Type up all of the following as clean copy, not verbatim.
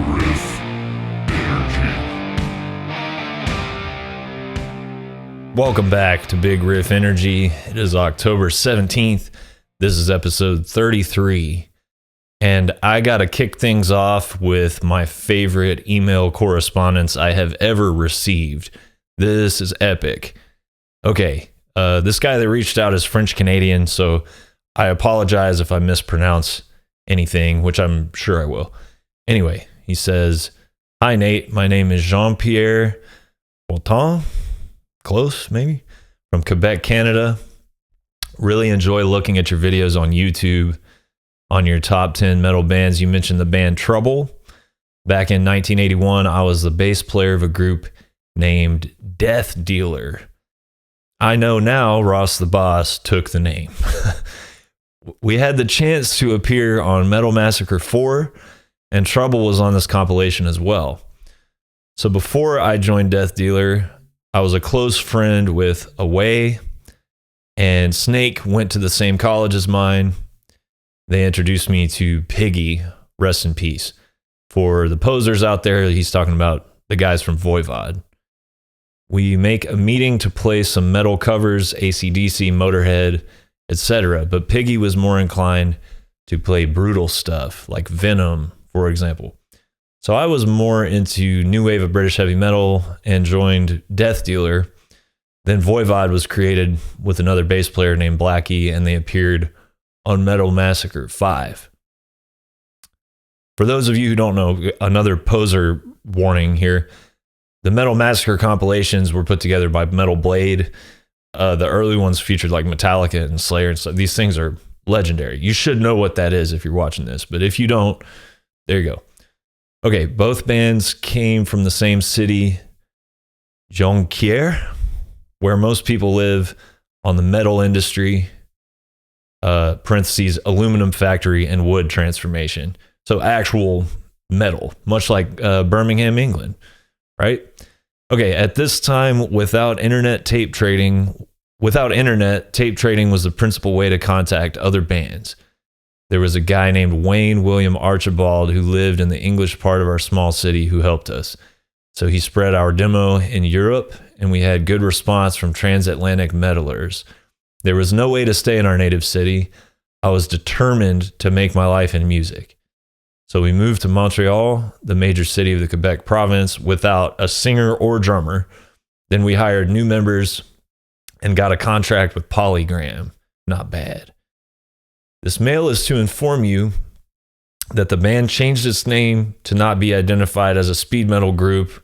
Riff Energy. Welcome back to Big Riff Energy. It is October 17th. This is episode 33. And I got to kick things off with my favorite email correspondence I have ever received. This is epic. Okay, this guy that reached out is French Canadian, so I apologize if I mispronounce anything, which I'm sure I will. Anyway, he says, "Hi Nate, my name is Jean-Pierre Bolton, close maybe, from Quebec, Canada. Really enjoy looking at your videos on YouTube. On your top 10 metal bands, you mentioned the band Trouble. Back in 1981, I was the bass player of a group named Death Dealer. I know now Ross the Boss took the name. We had the chance to appear on Metal Massacre 4, and Trouble was on this compilation as well. So before I joined Death Dealer, I was a close friend with Away, and Snake went to the same college as mine. They introduced me to Piggy, rest in peace. For the posers out there, he's talking about the guys from Voivod. We make a meeting to play some metal covers, AC/DC, Motorhead, etc. But Piggy was more inclined to play brutal stuff, like Venom, for example. So I was more into new wave of British heavy metal and joined Death Dealer. Then Voivod was created with another bass player named Blackie, and they appeared on Metal Massacre 5. For those of you who don't know, another poser warning here, the Metal Massacre compilations were put together by Metal Blade. The early ones featured like Metallica and Slayer and stuff. These things are legendary. You should know what that is if you're watching this, but if you don't, there you go. Okay, both bands came from the same city, Jonquière, where most people live, on the metal industry, parentheses, aluminum factory and wood transformation. So actual metal, much like Birmingham, England, right? Okay, at this time, without internet, tape trading was the principal way to contact other bands. There was a guy named Wayne William Archibald who lived in the English part of our small city who helped us. So he spread our demo in Europe, and we had good response from transatlantic metalers. There was no way to stay in our native city. I was determined to make my life in music. So we moved to Montreal, the major city of the Quebec province, without a singer or drummer. Then we hired new members and got a contract with Polygram. Not bad. This mail is to inform you that the band changed its name to not be identified as a speed metal group.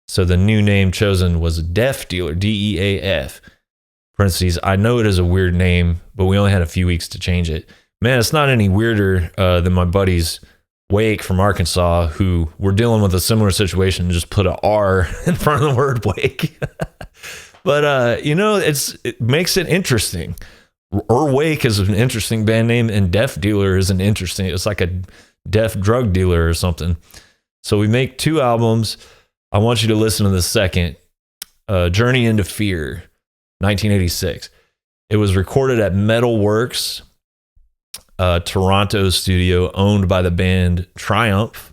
So the new name chosen was Deaf Dealer, DEAF. Parentheses, I know it is a weird name, but we only had a few weeks to change it. Man, it's not any weirder than my buddies Wake from Arkansas, who were dealing with a similar situation and just put a R in front of the word Wake. But, it makes it interesting. Wake is an interesting band name, and Deaf Dealer is it's like a deaf drug dealer or something. So we make 2 albums. I want you to listen to the second, Journey into Fear. 1986. It was recorded at Metal Works, Toronto studio owned by the band Triumph.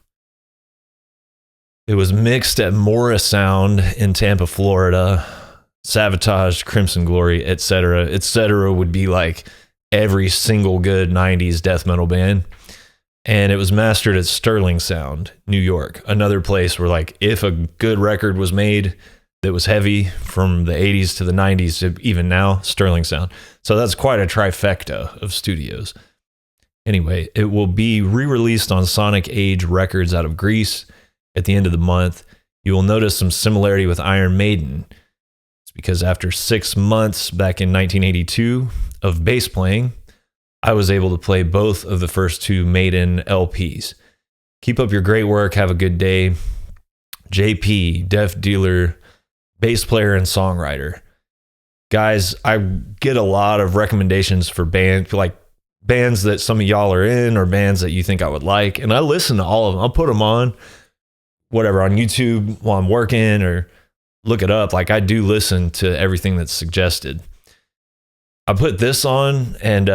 It was mixed at Morris Sound in Tampa, Florida. Sabotage, Crimson Glory, etc. etc. would be like every single good 90s death metal band. And it was mastered at Sterling Sound, New York. Another place where, like, if a good record was made that was heavy from the 80s to the 90s to even now, Sterling Sound. So that's quite a trifecta of studios. Anyway, it will be re-released on Sonic Age Records out of Greece at the end of the month. You will notice some similarity with Iron Maiden. It's because after 6 months back in 1982 of bass playing, I was able to play both of the first 2 Maiden LPs. Keep up your great work. Have a good day. JP, Deaf Dealer, bass player and songwriter. Guys, I get a lot of recommendations for bands that some of y'all are in, or bands that you think I would like, and I listen to all of them. I'll put them on YouTube while I'm working, or look it up. Like, I do listen to everything that's suggested. I put this on, and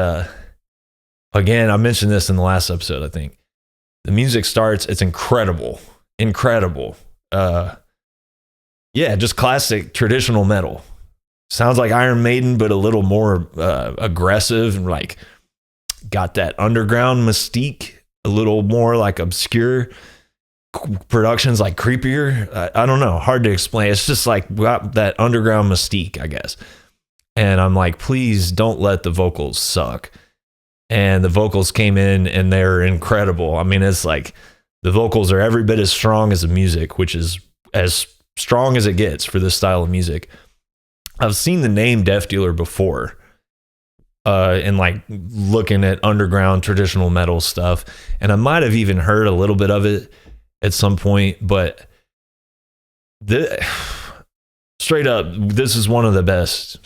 Again, I mentioned this in the last episode, I think. The music starts, it's incredible. Incredible. Yeah, just classic traditional metal. Sounds like Iron Maiden, but a little more aggressive and like got that underground mystique, a little more like obscure. Productions like creepier. I don't know, hard to explain. It's just like got that underground mystique, I guess. And I'm like, please don't let the vocals suck. And the vocals came in and they're incredible. I mean, it's like the vocals are every bit as strong as the music, which is as strong as it gets for this style of music. I've seen the name Death Dealer before, and like looking at underground traditional metal stuff, and I might have even heard a little bit of it at some point, but straight up, this is one of the best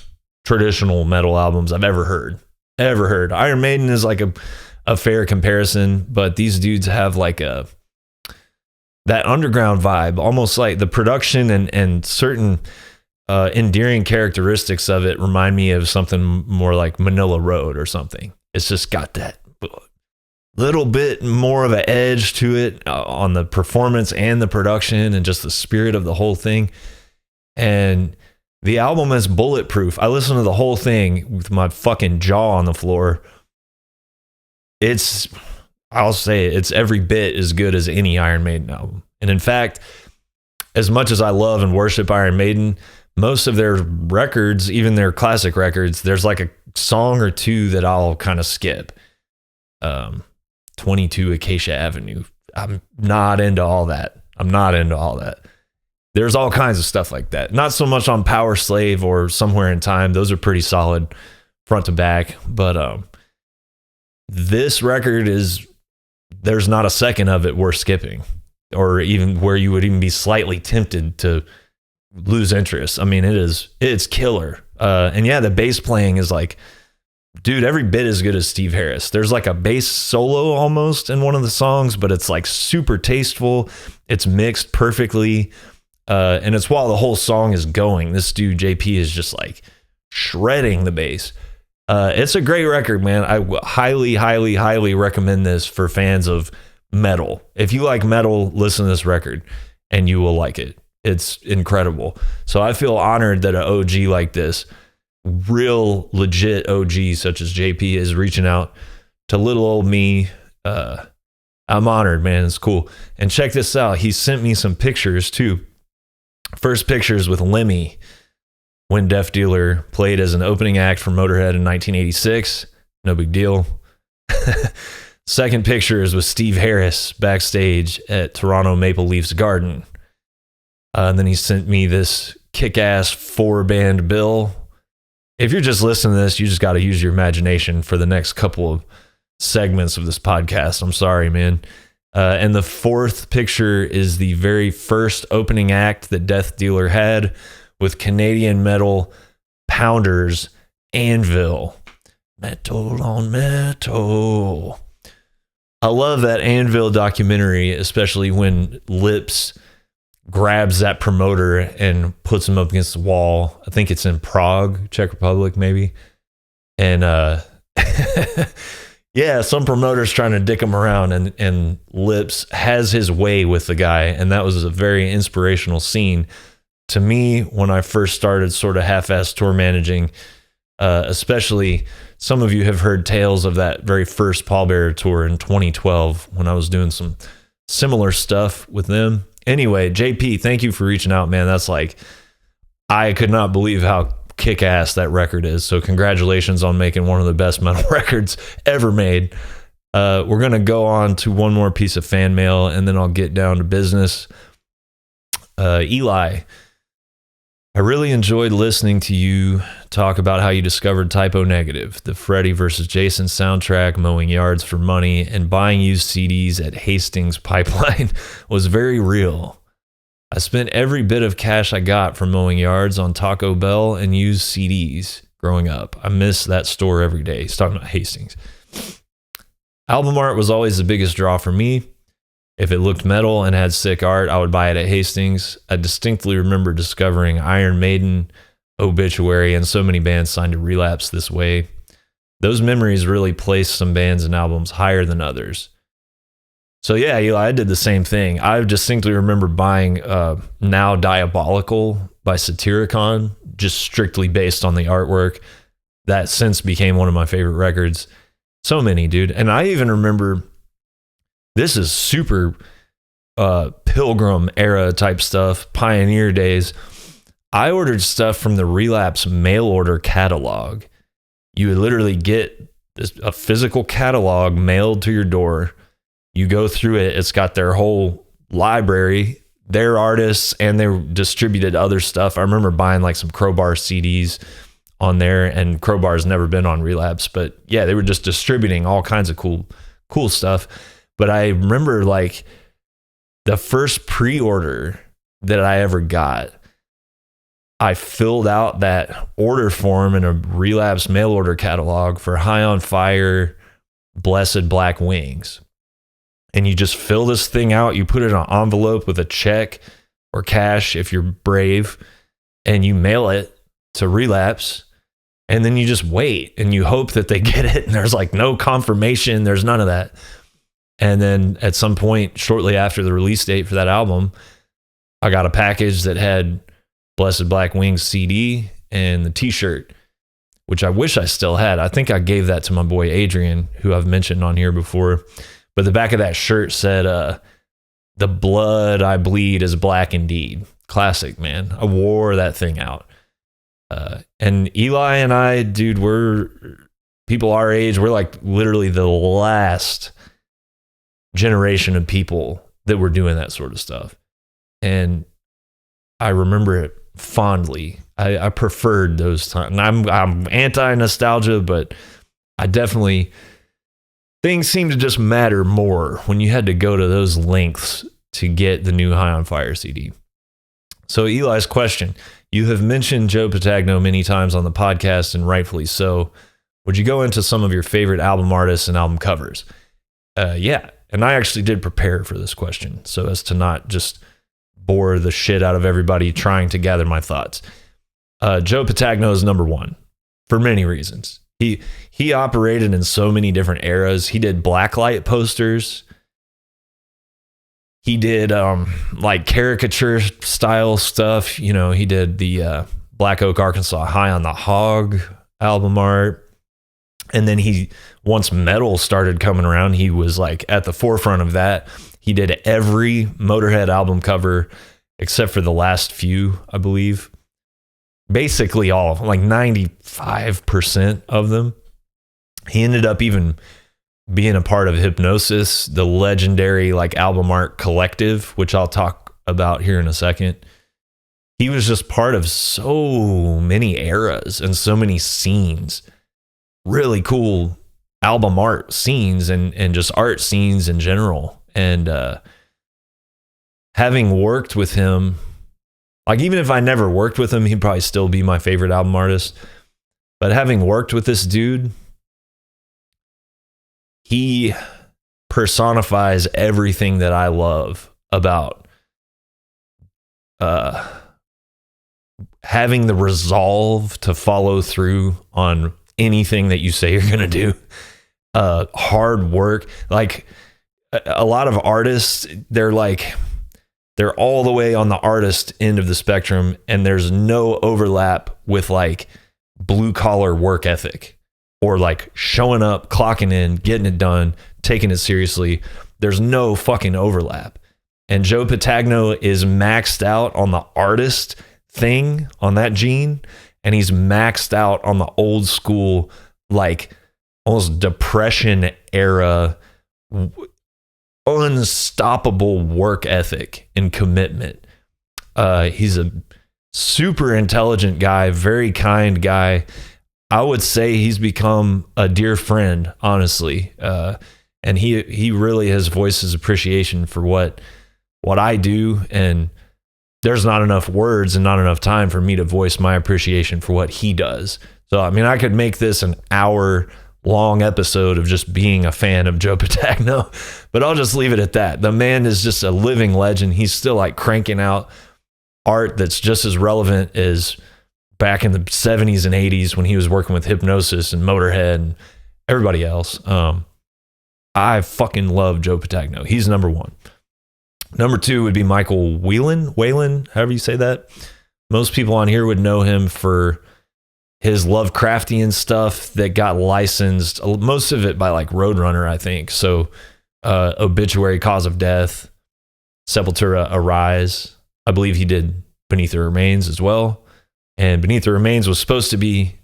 traditional metal albums I've ever heard. Iron Maiden is like a fair comparison, but these dudes have like that underground vibe, almost like the production and certain endearing characteristics of it remind me of something more like Manila Road or something. It's just got that little bit more of an edge to it on the performance and the production and just the spirit of the whole thing. And the album is bulletproof. I listened to the whole thing with my fucking jaw on the floor. I'll say it's every bit as good as any Iron Maiden album. And in fact, as much as I love and worship Iron Maiden, most of their records, even their classic records, there's like a song or two that I'll kind of skip. 22 Acacia Avenue. I'm not into all that. There's all kinds of stuff like that. Not so much on Power Slave or Somewhere in Time. Those are pretty solid front to back. But this record there's not a second of it worth skipping, or even where you would even be slightly tempted to lose interest. I mean, it's killer. And yeah, the bass playing is like, dude, every bit as good as Steve Harris. There's like a bass solo almost in one of the songs, but it's like super tasteful. It's mixed perfectly. And it's while the whole song is going, this dude JP is just like shredding the bass. It's a great record, man. I highly, highly, highly recommend this for fans of metal. If you like metal, listen to this record and you will like it. It's incredible. So I feel honored that an OG like this, real legit OG such as JP, is reaching out to little old me. I'm honored, man. It's cool. And check this out. He sent me some pictures too. First pictures with Lemmy when Death Dealer played as an opening act for Motorhead in 1986. No big deal. Second picture is with Steve Harris backstage at Toronto Maple Leafs Garden. And then he sent me this kick-ass 4-band bill. If you're just listening to this, you just got to use your imagination for the next couple of segments of this podcast. I'm sorry, man. And the fourth picture is the very first opening act that Death Dealer had with Canadian metal pounders Anvil. Metal on metal. I love that Anvil documentary, especially when Lips grabs that promoter and puts him up against the wall. I think it's in Prague, Czech Republic, maybe. And yeah, some promoter's trying to dick him around, and Lips has his way with the guy. And that was a very inspirational scene to me when I first started sort of half-ass tour managing. Especially, some of you have heard tales of that very first Pallbearer tour in 2012 when I was doing some similar stuff with them. Anyway, JP, thank you for reaching out, man. That's like, I could not believe how kick-ass that record is. So congratulations on making one of the best metal records ever made. We're going to go on to one more piece of fan mail, and then I'll get down to business. Eli, I really enjoyed listening to you talk about how you discovered Typo Negative, the Freddy vs. Jason soundtrack, mowing yards for money, and buying used CDs at Hastings Pipeline was very real. I spent every bit of cash I got from mowing yards on Taco Bell and used CDs growing up. I miss that store every day. He's talking about Hastings. Album art was always the biggest draw for me. If it looked metal and had sick art, I would buy it at Hastings. I distinctly remember discovering Iron Maiden, Obituary, and so many bands signed to Relapse this way. those memories really place some bands and albums higher than others. So yeah, Eli, I did the same thing. I distinctly remember buying Now Diabolical by Satyricon, just strictly based on the artwork. That since became one of my favorite records. So many, dude. And I even remember, this is super Pilgrim era type stuff, Pioneer days. I ordered stuff from the Relapse mail order catalog. You would literally get a physical catalog mailed to your door. You go through it. It's got their whole library, their artists, and they distributed other stuff. I remember buying like some Crowbar CDs on there, and Crowbar's never been on Relapse, but yeah, they were just distributing all kinds of cool stuff. But I remember like the first pre-order that I ever got, I filled out that order form in a Relapse mail order catalog for High on Fire, Blessed Black Wings. And you just fill this thing out, you put it in an envelope with a check or cash if you're brave, and you mail it to Relapse, and then you just wait and you hope that they get it, and there's like no confirmation, there's none of that. And then at some point shortly after the release date for that album, I got a package that had Blessed Black Wings CD and the t-shirt, which I wish I still had. I think I gave that to my boy Adrian, who I've mentioned on here before. But the back of that shirt said, "The blood I bleed is black indeed." Classic, man. I wore that thing out. And Eli and I, dude, we're people our age. We're like literally the last generation of people that were doing that sort of stuff. And I remember it fondly. I preferred those times. And I'm anti-nostalgia, but I definitely... things seem to just matter more when you had to go to those lengths to get the new High on Fire CD. So Eli's question, you have mentioned Joe Patagno many times on the podcast, and rightfully so. Would you go into some of your favorite album artists and album covers? Yeah, and I actually did prepare for this question so as to not just bore the shit out of everybody trying to gather my thoughts. Joe Patagno is number one for many reasons. He operated in so many different eras. He did blacklight posters. He did like caricature style stuff. You know, he did the Black Oak, Arkansas High on the Hog album art. And then once metal started coming around, he was like at the forefront of that. He did every Motorhead album cover except for the last few, I believe. Basically all, like 95% of them. He ended up even being a part of Hypnosis, the legendary like album art collective, which I'll talk about here in a second. He was just part of so many eras and so many scenes. Really cool album art scenes and just art scenes in general. And having worked with him, like even if I never worked with him, he'd probably still be my favorite album artist. But having worked with this dude, he personifies everything that I love about having the resolve to follow through on anything that you say you're going to do. Hard work. Like a lot of artists, they're all the way on the artist end of the spectrum, and there's no overlap with like blue collar work ethic or like showing up, clocking in, getting it done, taking it seriously. There's no fucking overlap. And Joe Patagno is maxed out on the artist thing, on that gene, and he's maxed out on the old school, like almost Depression era, unstoppable work ethic and commitment. He's a super intelligent guy, very kind guy. I would say he's become a dear friend, honestly. And he really has voiced his appreciation for what I do. And there's not enough words and not enough time for me to voice my appreciation for what he does. So, I mean, I could make this an hour-long episode of just being a fan of Joe Patagno, but I'll just leave it at that. The man is just a living legend. He's still like cranking out art that's just as relevant as back in the 70s and 80s when he was working with Hypnosis and Motorhead and everybody else. I fucking love Joe Patagno. He's number one. Number two would be Michael Whalen, however you say that. Most people on here would know him for his Lovecraftian stuff that got licensed, most of it by like Roadrunner, I think. So Obituary, Cause of Death, Sepultura, Arise. I believe he did Beneath the Remains as well. And Beneath the Remains was supposed to be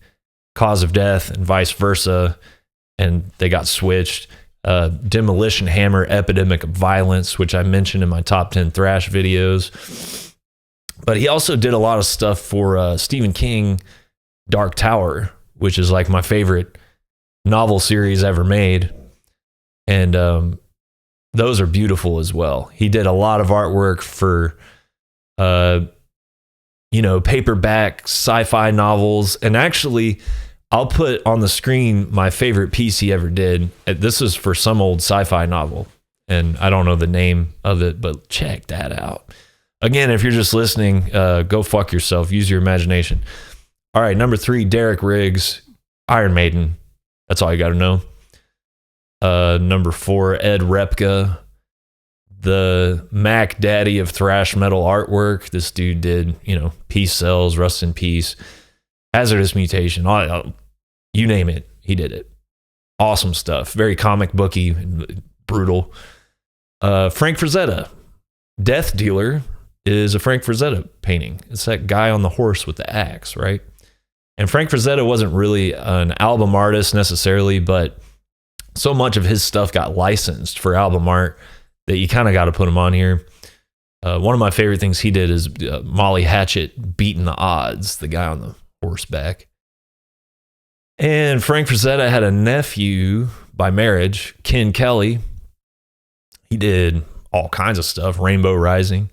Cause of Death and vice versa, and they got switched. Demolition Hammer, Epidemic of Violence, which I mentioned in my top 10 thrash videos. But he also did a lot of stuff for Stephen King, Dark Tower, which is like my favorite novel series ever made. And those are beautiful as well. He did a lot of artwork for, paperback sci-fi novels. And actually, I'll put on the screen my favorite piece he ever did. This is for some old sci-fi novel, and I don't know the name of it, but check that out. Again, if you're just listening, go fuck yourself. Use your imagination. All right, number 3, Derek Riggs, Iron Maiden. That's all you got to know. Number 4, Ed Repka, the Mac Daddy of thrash metal artwork. This dude did, Peace Cells, Rust in Peace, Hazardous Mutation, you name it, he did it. Awesome stuff. Very comic booky and brutal. Frank Frazetta, Death Dealer, is a Frank Frazetta painting. It's that guy on the horse with the axe, right? And Frank Frazetta wasn't really an album artist necessarily, but so much of his stuff got licensed for album art that you kind of got to put him on here. One of my favorite things he did is Molly Hatchet Beating the Odds, the guy on the horseback. And Frank Frazetta had a nephew by marriage, Ken Kelly. He did all kinds of stuff, Rainbow Rising.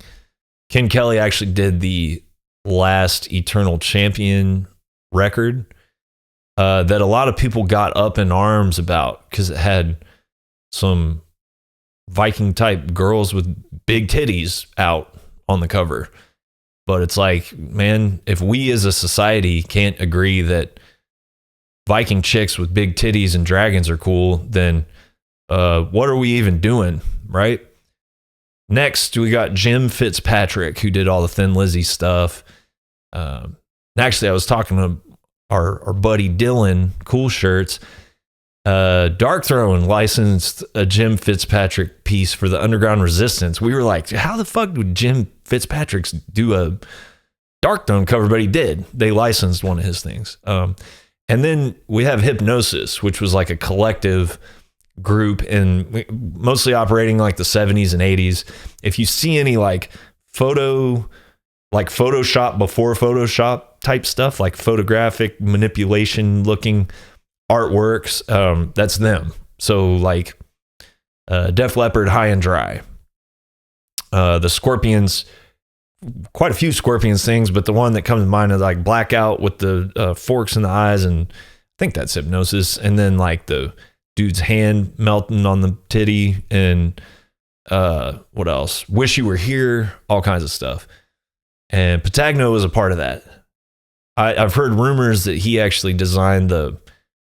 Ken Kelly actually did the last Eternal Champion record that a lot of people got up in arms about because it had some Viking type girls with big titties out on the cover. But it's like, man, if we as a society can't agree that Viking chicks with big titties and dragons are cool, then what are we even doing, right? Next, we got Jim Fitzpatrick, who did all the Thin Lizzy stuff. Actually, I was talking to our buddy Dylan, Cool Shirts. Dark Throne licensed a Jim Fitzpatrick piece for the Underground Resistance. We were like, how the fuck would Jim Fitzpatrick do a Dark Throne cover? But he did. They licensed one of his things. And then we have Hypnosis, which was like a collective group and mostly operating like the 70s and 80s. If you see any like Photoshop before Photoshop type stuff, like photographic manipulation looking artworks, that's them. So like Def Leppard, High and Dry, the Scorpions, quite a few Scorpions things, but the one that comes to mind is like Blackout with the forks in the eyes, and I think that's Hypnosis. And then like the dude's hand melting on the titty, and what else? Wish You Were Here, all kinds of stuff. And Patagno was a part of that. I've heard rumors that he actually designed the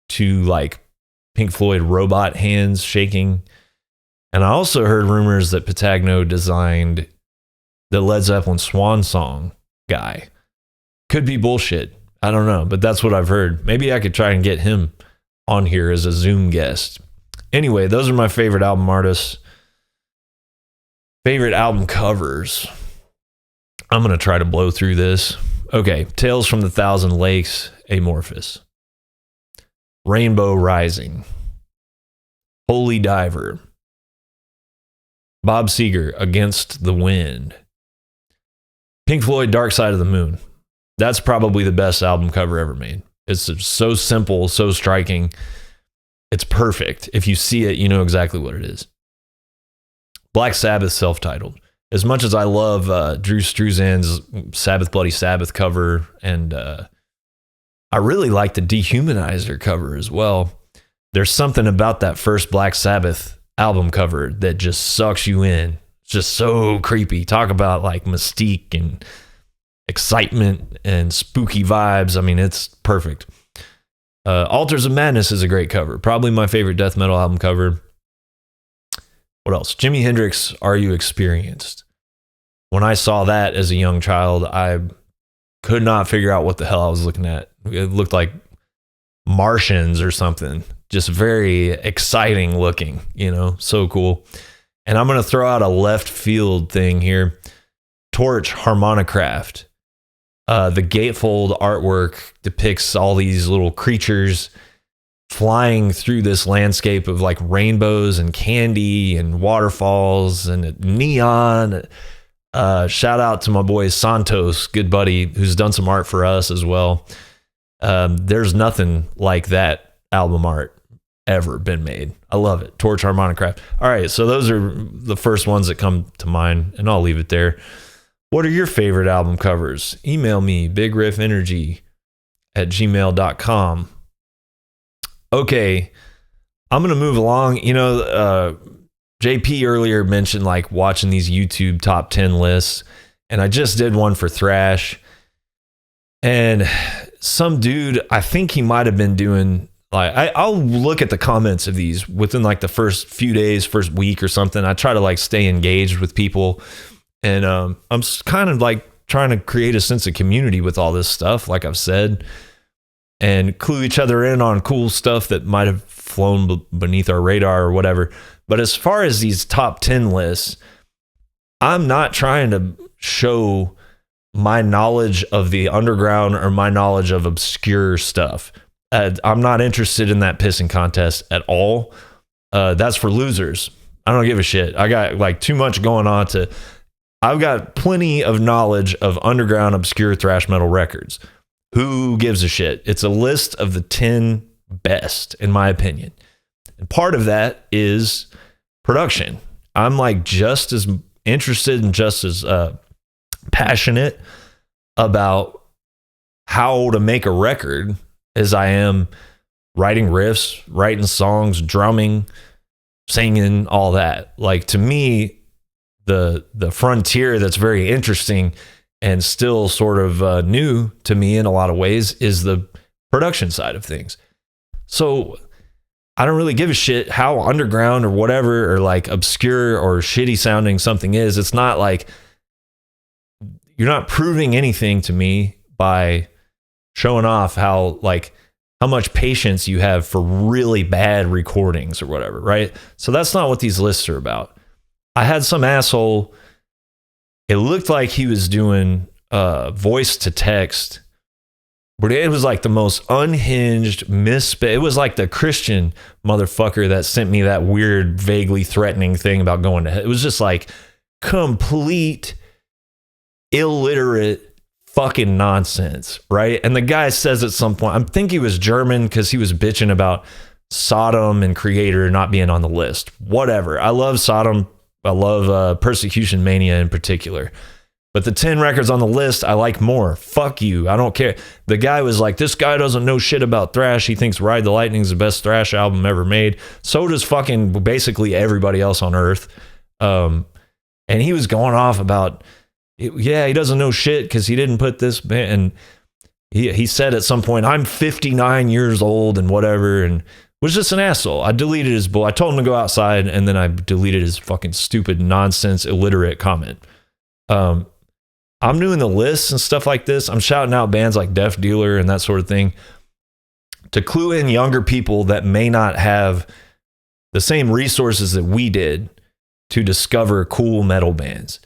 two like Pink Floyd robot hands shaking. And I also heard rumors that Patagno designed the Led Zeppelin Swan Song guy. Could be bullshit. I don't know, but that's what I've heard. Maybe I could try and get him on here as a Zoom guest. Anyway, those are my favorite album artists. Favorite album covers. I'm going to try to blow through this. Okay, Tales from the Thousand Lakes, Amorphous. Rainbow Rising. Holy Diver. Bob Seger, Against the Wind. Pink Floyd, Dark Side of the Moon. That's probably the best album cover ever made. It's so simple, so striking. It's perfect. If you see it, you know exactly what it is. Black Sabbath, self-titled. As much as I love Drew Struzan's Sabbath Bloody Sabbath cover, and I really like the Dehumanizer cover as well, there's something about that first Black Sabbath album cover that just sucks you in. It's just so creepy. Talk about like mystique and excitement and spooky vibes. I mean, it's perfect. Altars of Madness is a great cover. Probably my favorite death metal album cover. What else? Jimi Hendrix, Are You Experienced? When I saw that as a young child, I could not figure out what the hell I was looking at. It looked like Martians or something. Just very exciting looking, so cool. And I'm going to throw out a left field thing here. Torch Harmonicraft. The gatefold artwork depicts all these little creatures flying through this landscape of like rainbows and candy and waterfalls and neon. Shout out to my boy Santos, good buddy, who's done some art for us as well. There's nothing like that album art ever been made. I love it. Torch Harmonicraft. All right, so those are the first ones that come to mind, and I'll leave it there. What are your favorite album covers? Email me, BigRiffEnergy@gmail.com. Okay, I'm going to move along. JP earlier mentioned like watching these YouTube top 10 lists, and I just did one for thrash. And some dude, I think he might have been doing like, I'll look at the comments of these within like the first few days, first week or something. I try to like stay engaged with people. And I'm kind of like trying to create a sense of community with all this stuff, like I've said, and clue each other in on cool stuff that might have flown beneath our radar or whatever. But as far as these top 10 lists, I'm not trying to show my knowledge of the underground or my knowledge of obscure stuff. I'm not interested in that pissing contest at all. That's for losers. I don't give a shit. I got like too much going on I've got plenty of knowledge of underground obscure thrash metal records. Who gives a shit? It's a list of the 10 best, in my opinion. And part of that is production. I'm like just as interested and just as passionate about how to make a record as I am writing riffs, writing songs, drumming, singing, all that. Like, to me, the frontier that's very interesting and still sort of new to me in a lot of ways is the production side of things. So I don't really give a shit how underground or whatever, or like obscure or shitty sounding something is. It's not like, you're not proving anything to me by showing off how much patience you have for really bad recordings or whatever, right? So that's not what these lists are about. I had some asshole, it looked like he was doing voice to text, but it was like the most unhinged it was like the Christian motherfucker that sent me that weird, vaguely threatening thing about going to hell. It was just like complete illiterate fucking nonsense, right? And the guy says at some point, I think he was German, because he was bitching about Sodom and Creator not being on the list. Whatever. I love Sodom. I love Persecution Mania in particular. But the 10 records on the list, I like more. Fuck you. I don't care. The guy was like, this guy doesn't know shit about thrash. He thinks Ride the Lightning is the best thrash album ever made. So does fucking basically everybody else on earth. And he was going off about, he doesn't know shit because he didn't put this band. And he said at some point, I'm 59 years old and whatever, and was just an asshole. I deleted his I told him to go outside, and then I deleted his fucking stupid nonsense illiterate comment. I'm doing the lists and stuff like this. I'm shouting out bands like Death Dealer and that sort of thing to clue in younger people that may not have the same resources that we did to discover cool metal bands.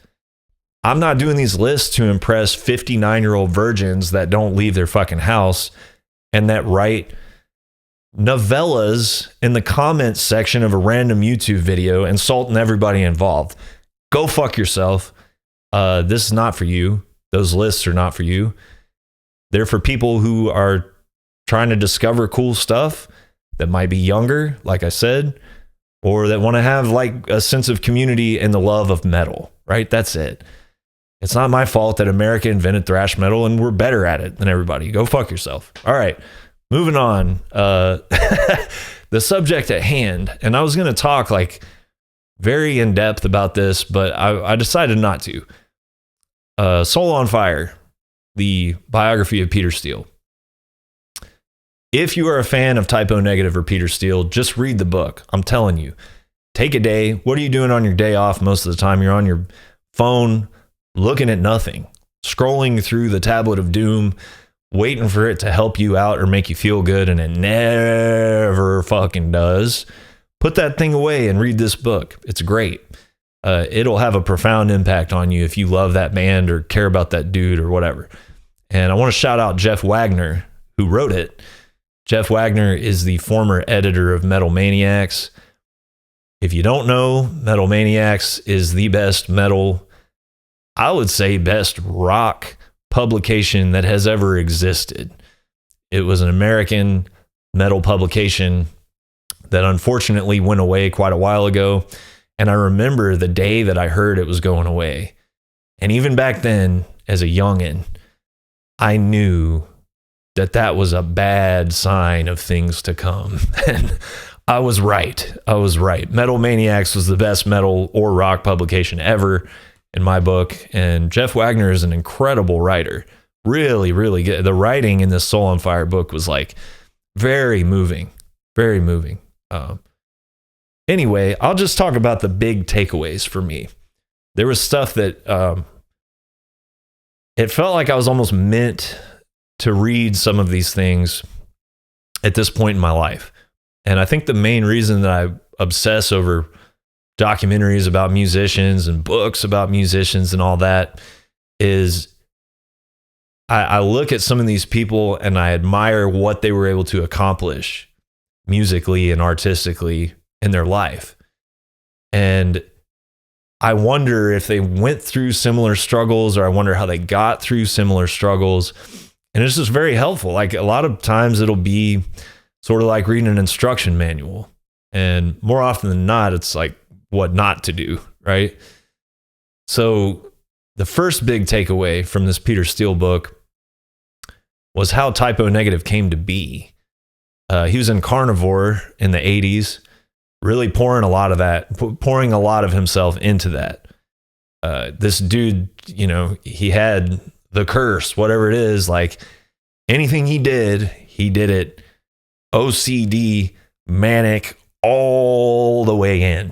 I'm not doing these lists to impress 59-year-old virgins that don't leave their fucking house and that write novellas in the comments section of a random YouTube video insulting everybody involved. Go fuck yourself. This is not for you. Those lists are not for you. They're for people who are trying to discover cool stuff that might be younger, like I said, or that want to have like a sense of community and the love of metal, right? That's it. It's not my fault that America invented thrash metal and we're better at it than everybody. Go fuck yourself. All right. Moving on, the subject at hand, and I was going to talk like very in depth about this, but I decided not to. Soul on Fire, the biography of Peter Steele. If you are a fan of Typo Negative or Peter Steele, just read the book. I'm telling you, take a day. What are you doing on your day off? Most of the time you're on your phone looking at nothing, scrolling through the tablet of doom, waiting for it to help you out or make you feel good, and it never fucking does. Put that thing away and read this book. It's great. It'll have a profound impact on you if you love that band or care about that dude or whatever. And I want to shout out Jeff Wagner, who wrote it. Jeff Wagner is the former editor of Metal Maniacs. If you don't know, Metal Maniacs is the best metal, I would say best rock publication that has ever existed. It was an American metal publication that unfortunately went away quite a while ago. And I remember the day that I heard it was going away. And even back then, as a youngin', I knew that that was a bad sign of things to come. And I was right. Metal Maniacs was the best metal or rock publication ever in my book. And Jeff Wagner is an incredible writer. Really, really good. The writing in this Soul on Fire book was like very moving, very moving. Anyway, I'll just talk about the big takeaways for me. There was stuff that it felt like I was almost meant to read some of these things at this point in my life. And I think the main reason that I obsess over documentaries about musicians and books about musicians and all that is I look at some of these people and I admire what they were able to accomplish musically and artistically in their life. And I wonder if they went through similar struggles, or I wonder how they got through similar struggles. And it's just very helpful. Like a lot of times it'll be sort of like reading an instruction manual. And more often than not, it's like what not to do, right? So the first big takeaway from this Peter Steele book was how Typo Negative came to be. He was in Carnivore in the 80s, really pouring a lot of himself into that. This dude, you know, he had the curse, whatever it is, like anything he did it OCD, manic, all the way in,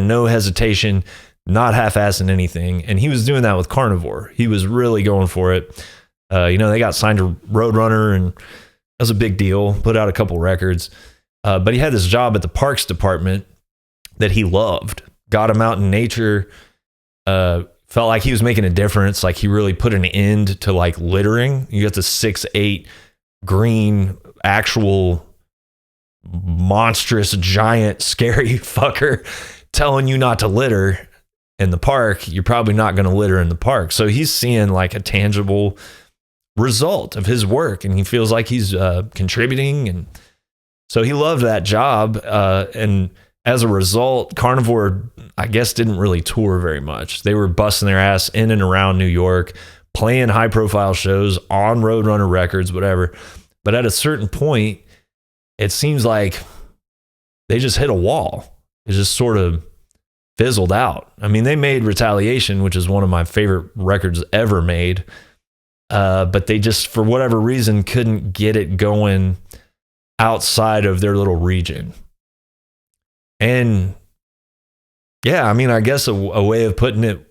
no hesitation, not half-assing anything. And he was doing that with Carnivore. He was really going for it. You know, they got signed to Roadrunner, and that was a big deal, put out a couple records. But he had this job at the Parks Department that he loved, got him out in nature, felt like he was making a difference. Like he really put an end to like littering. You got the 6'8" green, actual monstrous, giant, scary fucker telling you not to litter in the park. You're probably not going to litter in the park. So he's seeing like a tangible result of his work, and he feels like he's contributing. And so he loved that job. And as a result, Carnivore, I guess, didn't really tour very much. They were busting their ass in and around New York, playing high profile shows on Roadrunner Records, whatever. But at a certain point, it seems like they just hit a wall. It just sort of fizzled out. I mean, they made Retaliation, which is one of my favorite records ever made. But they just, for whatever reason, couldn't get it going outside of their little region. And yeah, I mean, I guess a way of putting it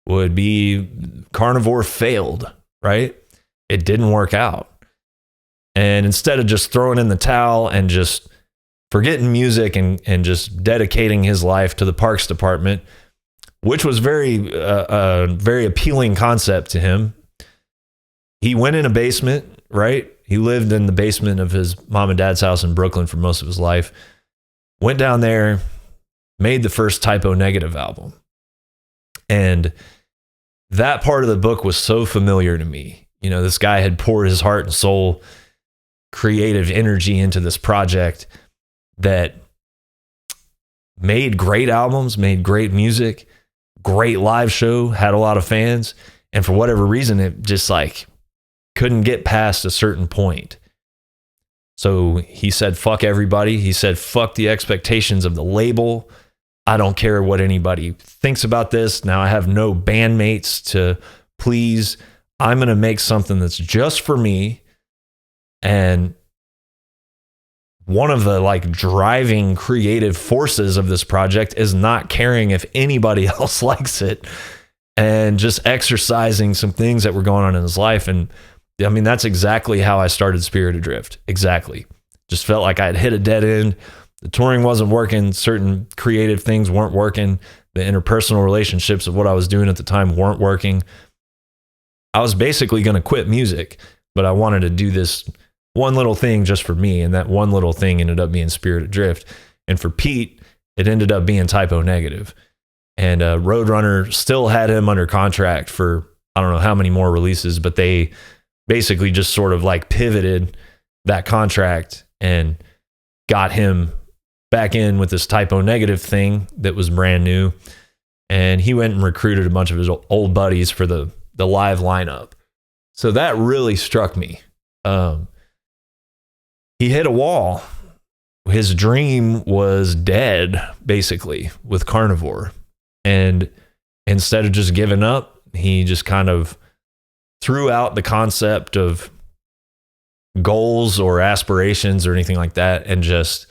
would be Carnivore failed, right? It didn't work out. And instead of just throwing in the towel and just forgetting music and just dedicating his life to the Parks Department, which was very appealing concept to him, he went in a basement, right? He lived in the basement of his mom and dad's house in Brooklyn for most of his life. Went down there, made the first Typo Negative album. And that part of the book was so familiar to me. You know, this guy had poured his heart and soul, creative energy into this project that made great albums, made great music, great live show, had a lot of fans. And for whatever reason, it just like couldn't get past a certain point. So he said, fuck everybody. He said, fuck the expectations of the label. I don't care what anybody thinks about this. Now I have no bandmates to please. I'm going to make something that's just for me. And one of the like driving creative forces of this project is not caring if anybody else likes it, and just exercising some things that were going on in his life. And I mean, that's exactly how I started Spirit Adrift. Exactly. Just felt like I had hit a dead end. The touring wasn't working. Certain creative things weren't working. The interpersonal relationships of what I was doing at the time weren't working. I was basically going to quit music, but I wanted to do this one little thing just for me. And that one little thing ended up being Spirit Adrift. And for Pete, it ended up being Typo Negative. And Roadrunner still had him under contract for I don't know how many more releases, but they basically just sort of like pivoted that contract and got him back in with this Typo Negative thing that was brand new. And he went and recruited a bunch of his old buddies for the live lineup. So that really struck me. He hit a wall. His dream was dead, basically, with Carnivore. And instead of just giving up, he just kind of threw out the concept of goals or aspirations or anything like that and just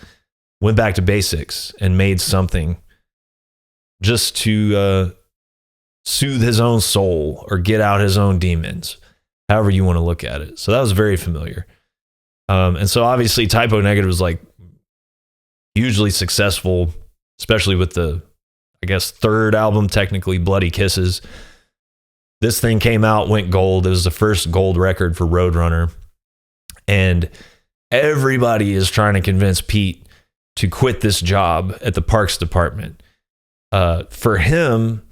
went back to basics and made something just to soothe his own soul or get out his own demons, however you want to look at it. So that was very familiar. And so obviously Typo Negative was like hugely successful, especially with the, I guess, third album, technically Bloody Kisses. This thing came out, went gold. It was the first gold record for Roadrunner. And everybody is trying to convince Pete to quit this job at the Parks Department. For him,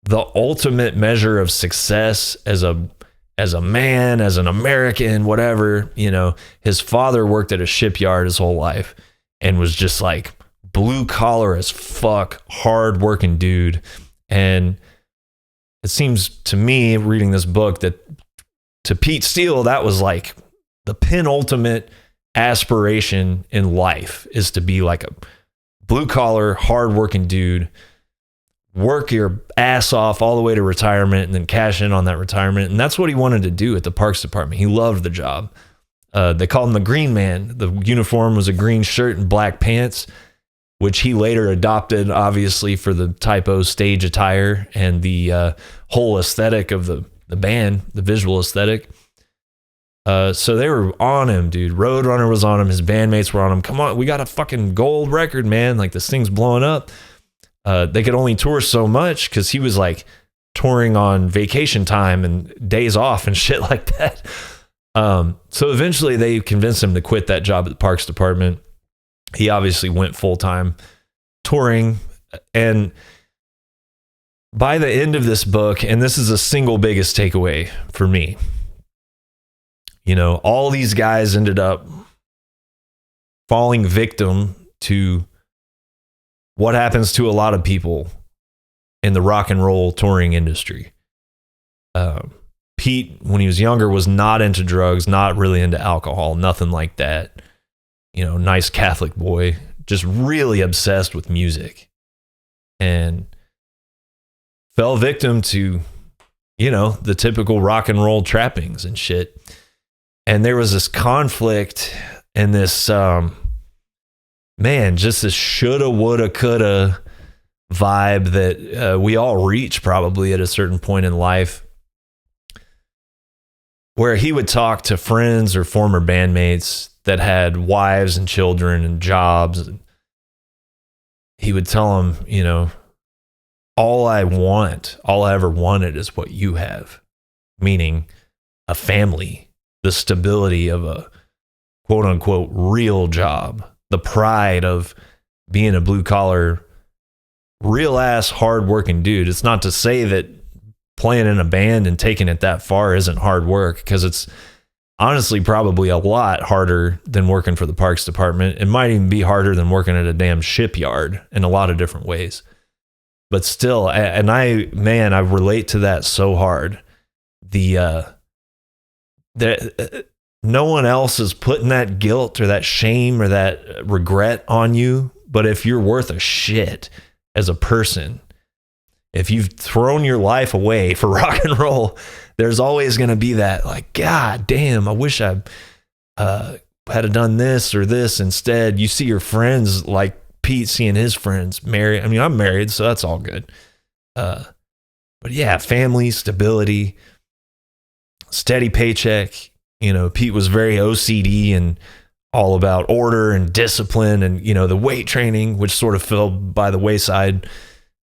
the ultimate measure of success as a man, as an American, whatever, you know, his father worked at a shipyard his whole life and was just like blue collar as fuck, hard working dude. And it seems to me, reading this book, that to Pete Steele, that was like the penultimate aspiration in life, is to be like a blue collar, hard working dude, work your ass off all the way to retirement and then cash in on that retirement. And that's what he wanted to do at the Parks Department. He loved the job. They called him the Green Man. The uniform was a green shirt and black pants, which he later adopted, obviously, for the Typo stage attire and the whole aesthetic of the band, the visual aesthetic. So they were on him, dude. Roadrunner was on him. His bandmates were on him. Come on, we got a fucking gold record, man. Like, this thing's blowing up. They could only tour so much because he was like touring on vacation time and days off and shit like that. So eventually they convinced him to quit that job at the Parks Department. He obviously went full-time touring. And by the end of this book, and this is the single biggest takeaway for me, you know, all these guys ended up falling victim to what happens to a lot of people in the rock and roll touring industry. Pete, when he was younger, was not into drugs, not really into alcohol, nothing like that. You know, nice Catholic boy, just really obsessed with music, and fell victim to, you know, the typical rock and roll trappings and shit. And there was this conflict and this, man, just this shoulda, woulda, coulda vibe that we all reach probably at a certain point in life, where he would talk to friends or former bandmates that had wives and children and jobs. And he would tell them, you know, all I ever wanted is what you have, meaning a family, the stability of a quote unquote real job, the pride of being a blue collar, real ass hard working dude. It's not to say that playing in a band and taking it that far isn't hard work, because it's honestly probably a lot harder than working for the Parks Department. It might even be harder than working at a damn shipyard in a lot of different ways. But still, and I relate to that so hard. No one else is putting that guilt or that shame or that regret on you. But if you're worth a shit as a person, if you've thrown your life away for rock and roll, there's always going to be that like, God damn, I wish I had done this or this instead. You see your friends, like Pete seeing his friends married. I mean, I'm married, so that's all good. But yeah, family, stability, steady paycheck. You know, Pete was very OCD and all about order and discipline, and, you know, the weight training, which sort of fell by the wayside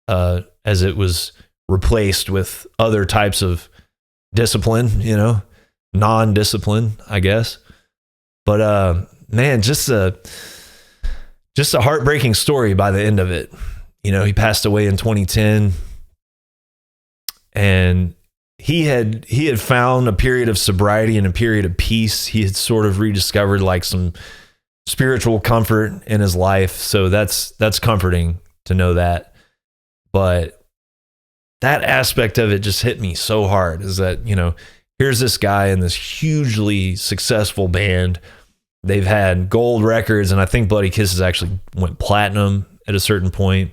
as it was replaced with other types of discipline, you know, non-discipline, I guess. But man, just a heartbreaking story by the end of it. You know, he passed away in 2010, and he had found a period of sobriety and a period of peace. He had sort of rediscovered like some spiritual comfort in his life. So that's comforting to know that. But that aspect of it just hit me so hard, is that, you know, here's this guy in this hugely successful band. They've had gold records, and I think Bloody Kisses actually went platinum at a certain point.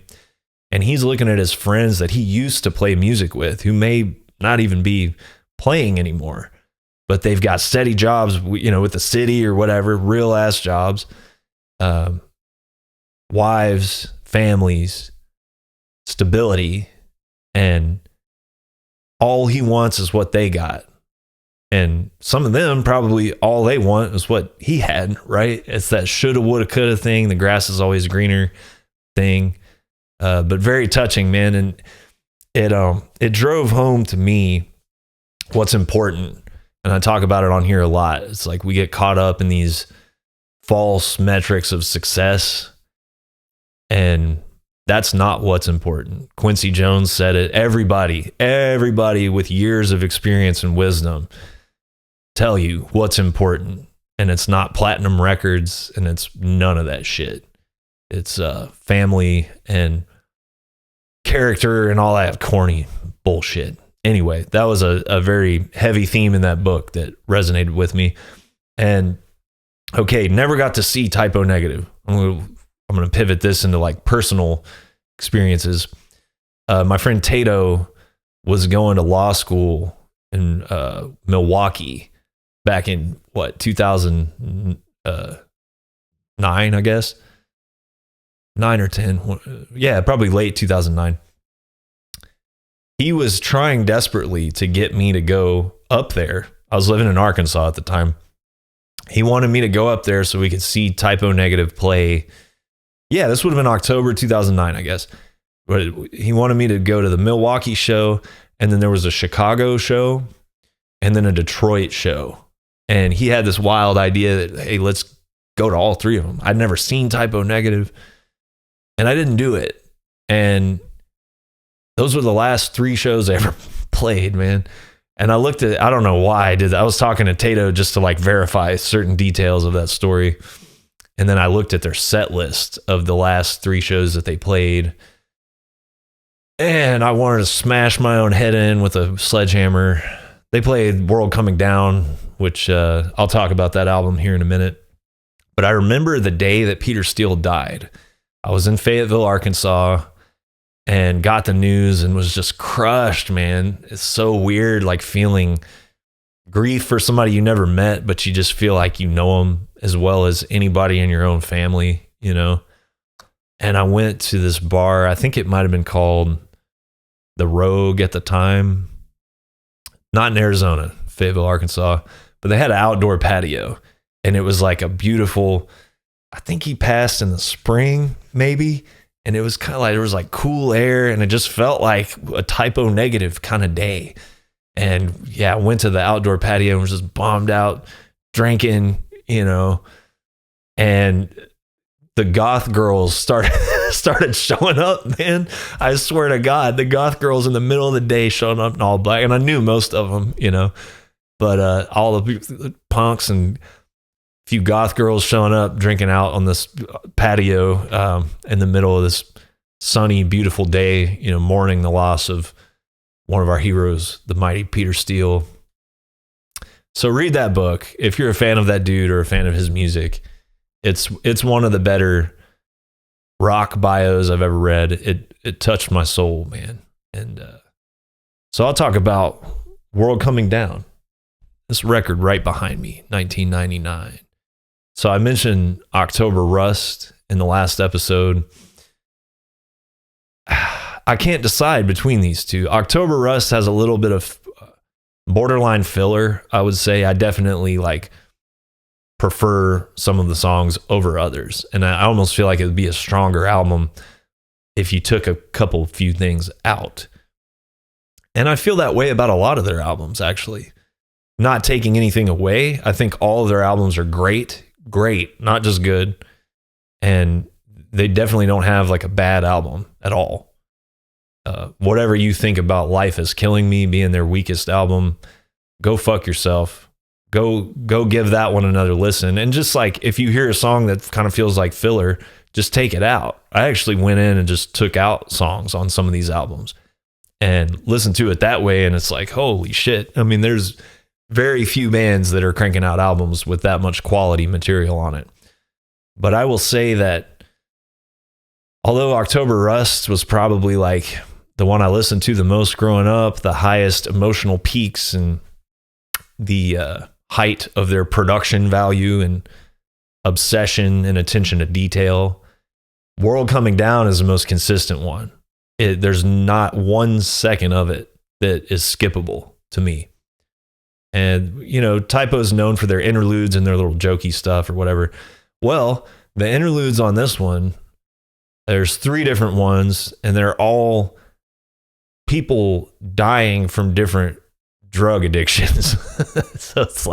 And he's looking at his friends that he used to play music with, who may not even be playing anymore, but they've got steady jobs, you know, with the city or whatever, real ass jobs, wives, families, stability, and all he wants is what they got. And some of them probably all they want is what he had, right? It's that shoulda, woulda, coulda thing. The grass is always greener thing. But very touching, man. And it drove home to me what's important. And I talk about it on here a lot. It's like we get caught up in these false metrics of success, and that's not what's important. Quincy Jones said it. Everybody with years of experience and wisdom tell you what's important. And it's not platinum records, and it's none of that shit. It's family and character and all that corny bullshit. Anyway, that was a very heavy theme in that book that resonated with me. And okay, never got to see Typo Negative. I'm going to pivot this into like personal experiences. My friend Tato was going to law school in Milwaukee back in 2009, I guess. 9 or 10. Yeah, probably late 2009. He was trying desperately to get me to go up there. I was living in Arkansas at the time. He wanted me to go up there so we could see Typo Negative play. Yeah, this would have been October 2009, I guess. But he wanted me to go to the Milwaukee show, and then there was a Chicago show, and then a Detroit show. And he had this wild idea that, hey, let's go to all three of them. I'd never seen Typo Negative, and I didn't do it. And those were the last 3 shows I ever played, man. And I looked at, I don't know why I did that. I was talking to Tato just to like verify certain details of that story. And then I looked at their set list of the last 3 shows that they played. And I wanted to smash my own head in with a sledgehammer. They played World Coming Down, which I'll talk about that album here in a minute. But I remember the day that Peter Steele died. I was in Fayetteville, Arkansas, and got the news and was just crushed, man. It's so weird, like feeling grief for somebody you never met, but you just feel like you know them as well as anybody in your own family, you know? And I went to this bar. I think it might have been called The Rogue at the time. Not in Arizona, Fayetteville, Arkansas, but they had an outdoor patio, and it was like a beautiful, I think he passed in the spring, maybe. And it was kind of like, there was like cool air, and it just felt like a Typo Negative kind of day. And yeah, I went to the outdoor patio and was just bombed out, drinking, you know, and the goth girls started showing up, man. I swear to God, the goth girls in the middle of the day showing up in all black. And I knew most of them, you know, but all the punks and few goth girls showing up, drinking out on this patio in the middle of this sunny, beautiful day, you know, mourning the loss of one of our heroes, the mighty Peter Steele. So read that book if you're a fan of that dude or a fan of his music. It's one of the better rock bios I've ever read. It touched my soul, man. And so I'll talk about World Coming Down. This record right behind me, 1999. So I mentioned October Rust in the last episode. I can't decide between these two. October Rust has a little bit of borderline filler, I would say. I definitely prefer some of the songs over others. And I almost feel like it would be a stronger album if you took a few things out. And I feel that way about a lot of their albums, actually. Not taking anything away. I think all of their albums are great, not just good. And they definitely don't have a bad album at all. Whatever you think about Life Is Killing Me being their weakest album, go fuck yourself. Go give that one another listen. And just if you hear a song that kind of feels like filler, just take it out. I actually went in and just took out songs on some of these albums and listened to it that way. And it's holy shit. I mean, there's very few bands that are cranking out albums with that much quality material on it. But I will say that although October Rust was probably the one I listened to the most growing up, the highest emotional peaks and the height of their production value and obsession and attention to detail, World Coming Down is the most consistent one. There's not 1 second of it that is skippable to me. And, Typo's known for their interludes and their little jokey stuff or whatever. Well, the interludes on this one, there's 3 different ones, and they're all people dying from different drug addictions. So it's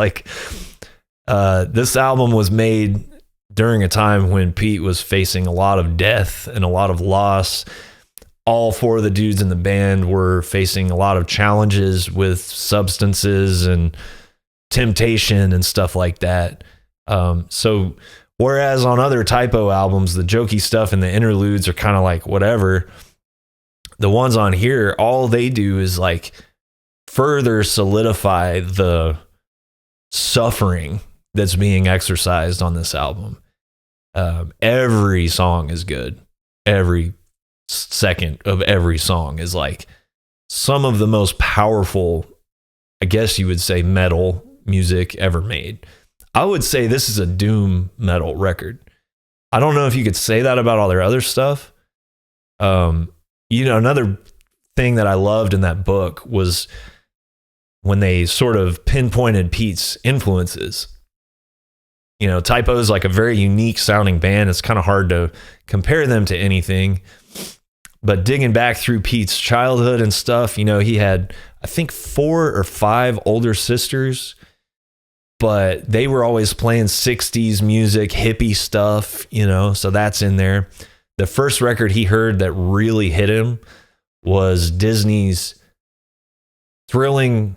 this album was made during a time when Pete was facing a lot of death and a lot of loss. All 4 of the dudes in the band were facing a lot of challenges with substances and temptation and stuff like that. So whereas on other Typo albums, the jokey stuff and the interludes are kind of whatever, the ones on here, all they do is further solidify the suffering that's being exercised on this album. Every song is good. Every second of every song is some of the most powerful, I guess you would say, metal music ever made. I would say this is a doom metal record. I don't know if you could say that about all their other stuff. Another thing that I loved in that book was when they sort of pinpointed Pete's influences. Typo is a very unique sounding band. It's kind of hard to compare them to anything. But digging back through Pete's childhood and stuff, he had, I think, 4 or 5 older sisters, but they were always playing 60s music, hippie stuff, so that's in there. The first record he heard that really hit him was Disney's thrilling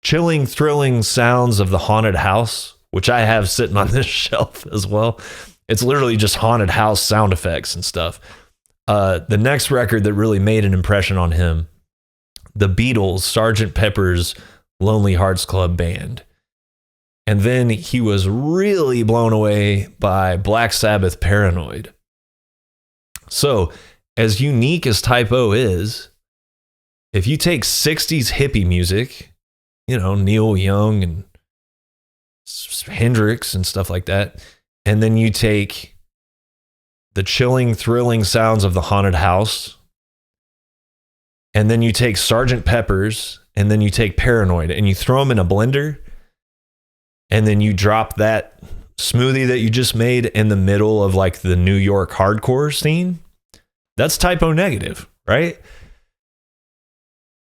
sounds of the haunted house, which I have sitting on this shelf as well. It's literally just haunted house sound effects and stuff. The next record that really made an impression on him, the Beatles' Sgt. Pepper's Lonely Hearts Club Band. And then he was really blown away by Black Sabbath Paranoid. So, as unique as Typo is, if you take 60s hippie music, Neil Young and Hendrix and stuff like that, and then you take the chilling, thrilling sounds of the haunted house, and then you take Sgt. Pepper's, and then you take Paranoid, and you throw them in a blender, and then you drop that smoothie that you just made in the middle of the New York hardcore scene, that's Typo Negative, right?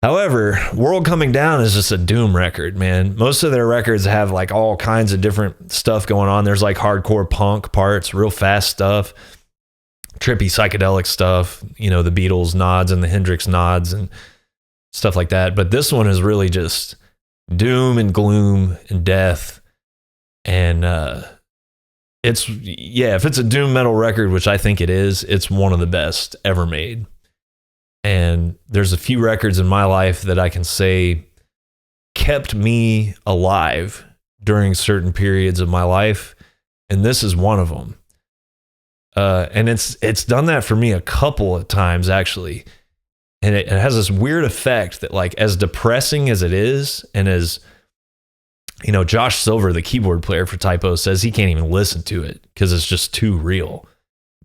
However, World Coming Down is just a doom record, man. Most of their records have all kinds of different stuff going on. There's hardcore punk parts, real fast stuff, trippy psychedelic stuff, the Beatles nods and the Hendrix nods and stuff like that. But this one is really just doom and gloom and death. And if it's a doom metal record, which I think it is, it's one of the best ever made. And there's a few records in my life that I can say kept me alive during certain periods of my life, and this is one of them. And it's done that for me a couple of times, actually. And it has this weird effect that, like, as depressing as it is, and as, you know, Josh Silver, the keyboard player for Typo, says he can't even listen to it because it's just too real.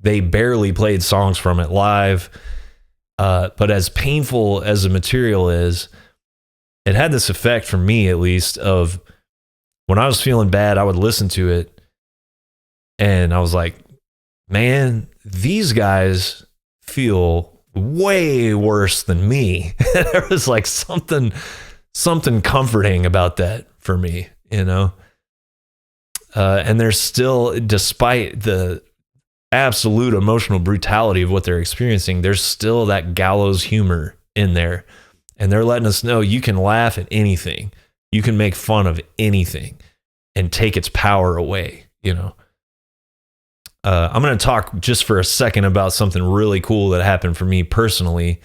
They barely played songs from it live. But as painful as the material is, it had this effect for me, at least, of when I was feeling bad, I would listen to it and I was like, man, these guys feel way worse than me. There was like something comforting about that for me, you know? And there's still, despite the absolute emotional brutality of what they're experiencing, there's still that gallows humor in there. And they're letting us know you can laugh at anything. You can make fun of anything and take its power away, you know? I'm going to talk just for a second about something really cool that happened for me personally.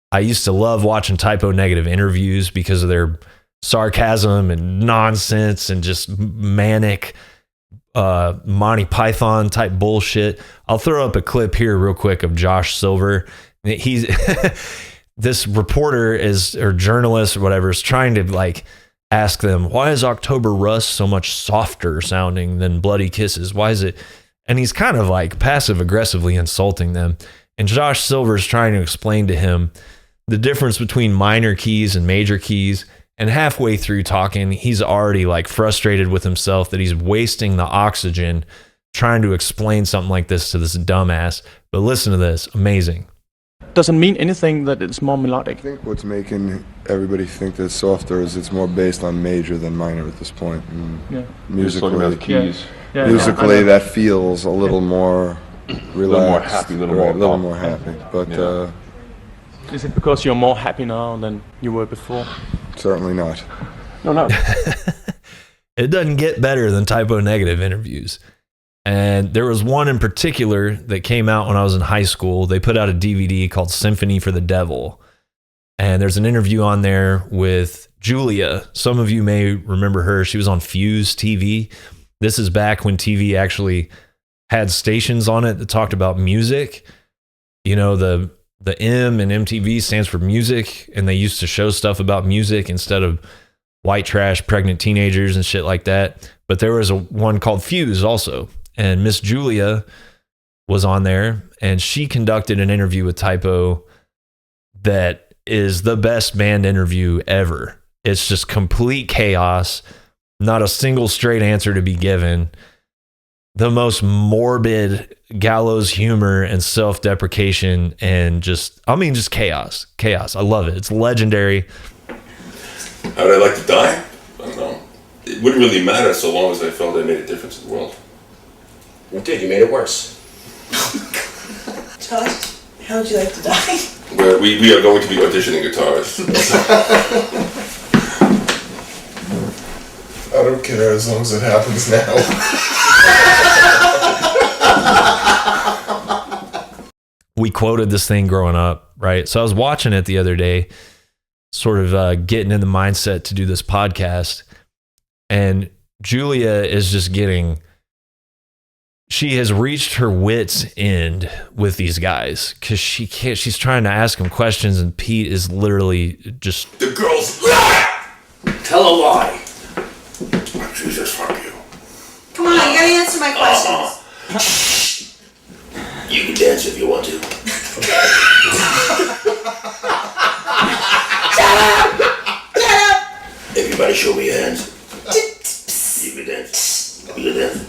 I used to love watching Typo Negative interviews because of their sarcasm and nonsense and just manic Monty Python type bullshit. I'll throw up a clip here real quick of Josh Silver. He's this reporter or journalist or whatever is trying to like ask them, why is October Rust so much softer sounding than Bloody Kisses? Why is it? And he's kind of like passive aggressively insulting them. And Josh Silver's trying to explain to him the difference between minor keys and major keys. And halfway through talking, he's already like frustrated with himself that he's wasting the oxygen trying to explain something like this to this dumbass. But listen to this. Amazing. Doesn't mean anything that it's more melodic. I think what's making everybody think that it's softer is it's more based on major than minor at this point. And Yeah. musically, keys. Yeah, musically that feels a little more relaxed, A little more happy, a little right, more a little calm. more happy. But Yeah. Is it because you're more happy now than you were before? certainly not. No. It doesn't get better than Typo Negative interviews. And there was one in particular that came out when I was in high school. They put out a DVD called Symphony for the Devil. And there's an interview on there with Julia. Some of you may remember her. She was on Fuse TV. This is back when TV actually had stations on it that talked about music. You know, the M in MTV stands for music, and they used to show stuff about music instead of white trash, pregnant teenagers and shit like that. But there was one called Fuse also. And Miss Julia was on there, and she conducted an interview with Typo that is the best band interview ever. It's just complete chaos, not a single straight answer to be given. The most morbid gallows humor and self-deprecation and just chaos. Chaos. I love it. It's legendary. How would I like to die? I don't know. It wouldn't really matter so long as I felt I made a difference in the world. You did, you made it worse. Josh, how would you like to die? Where we are going to be auditioning guitarists. I don't care as long as it happens now. We quoted this thing growing up, right? So I was watching it the other day, sort of getting in the mindset to do this podcast. And Julia is just she has reached her wit's end with these guys because she's trying to ask them questions, and Pete is literally just... The girls lie! Tell a lie. Oh, Jesus, fuck you. Come on, you gotta answer my questions. You can dance if you want to. Everybody show me your hands. You can dance. You can dance.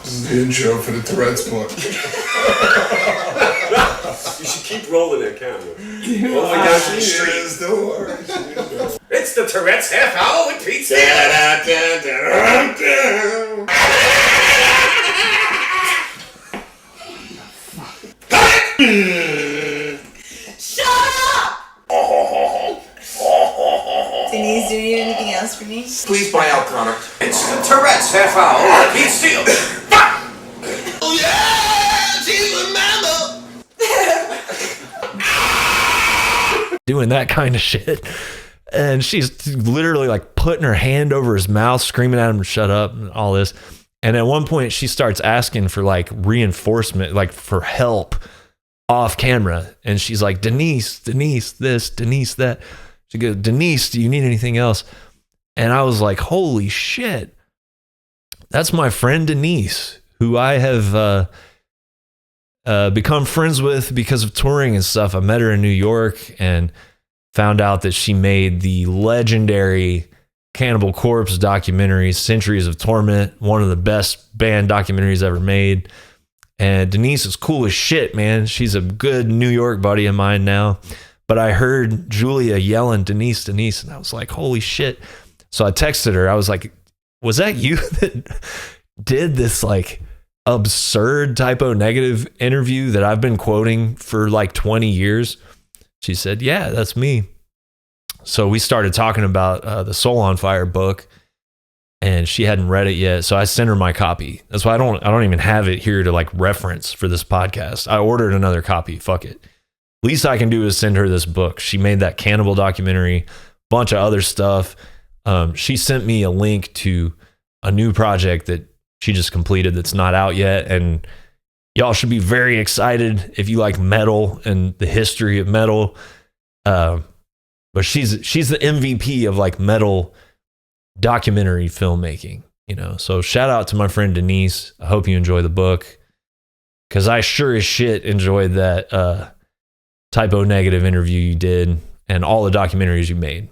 This is the intro for the Tourette's book. You should keep rolling that camera. Oh my gosh, the street. Don't worry. It's the Tourette's half hour with Pete Steele. Shut up! Denise, do you need anything else for me? Please buy out product. It's the Tourette's half hour with Pete Steele. Oh yeah, she remember. doing that kind of shit. And she's literally like putting her hand over his mouth, screaming at him to shut up and all this. And at one point she starts asking for like reinforcement, like for help off camera, and she's like, Denise this, Denise that. She goes, Denise, do you need anything else? And I was like, holy shit, that's my friend Denise, who I have become friends with because of touring and stuff. I met her in New York and found out that she made the legendary Cannibal Corpse documentary, Centuries of Torment, one of the best band documentaries ever made. And Denise is cool as shit, man. She's a good New York buddy of mine now. But I heard Julia yelling, Denise, Denise, and I was like, holy shit. So I texted her. I was like, was that you that did this like absurd Typo Negative interview that I've been quoting for like 20 years? She said, yeah, that's me. So we started talking about the Soul on Fire book, and she hadn't read it yet. So I sent her my copy. That's why I don't even have it here to like reference for this podcast. I ordered another copy. Fuck it. Least I can do is send her this book. She made that cannibal documentary, bunch of other stuff. She sent me a link to a new project that she just completed that's not out yet. And y'all should be very excited if you like metal and the history of metal. But she's the MVP of like metal documentary filmmaking, you know? So shout out to my friend Denise. I hope you enjoy the book, because I sure as shit enjoyed that Typo Negative interview you did and all the documentaries you made.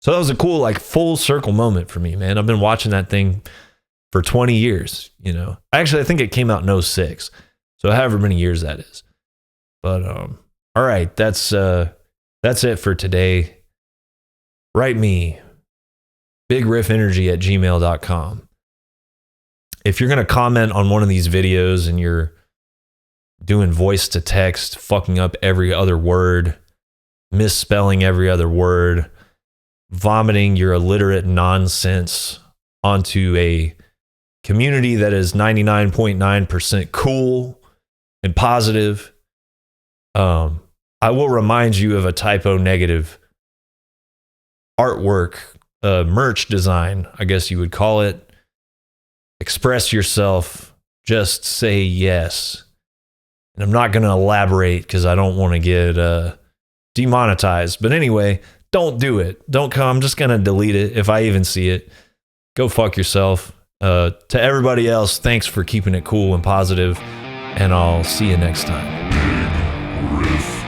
So that was a cool, like, full circle moment for me, man. I've been watching that thing for 20 years, you know. Actually, I think it came out in 06. So however many years that is. But all right, that's it for today. Write me BigRiffEnergy@gmail.com. If you're going to comment on one of these videos and you're doing voice to text, fucking up every other word, misspelling every other word, vomiting your illiterate nonsense onto a community that is 99.9% cool and positive, I will remind you of a Typo Negative artwork, merch design, I guess you would call it. Express yourself. Just say yes. And I'm not going to elaborate because I don't want to get demonetized. But anyway, don't do it. Don't come. I'm just going to delete it if I even see it. Go fuck yourself. To everybody else, thanks for keeping it cool and positive, and I'll see you next time. Riff.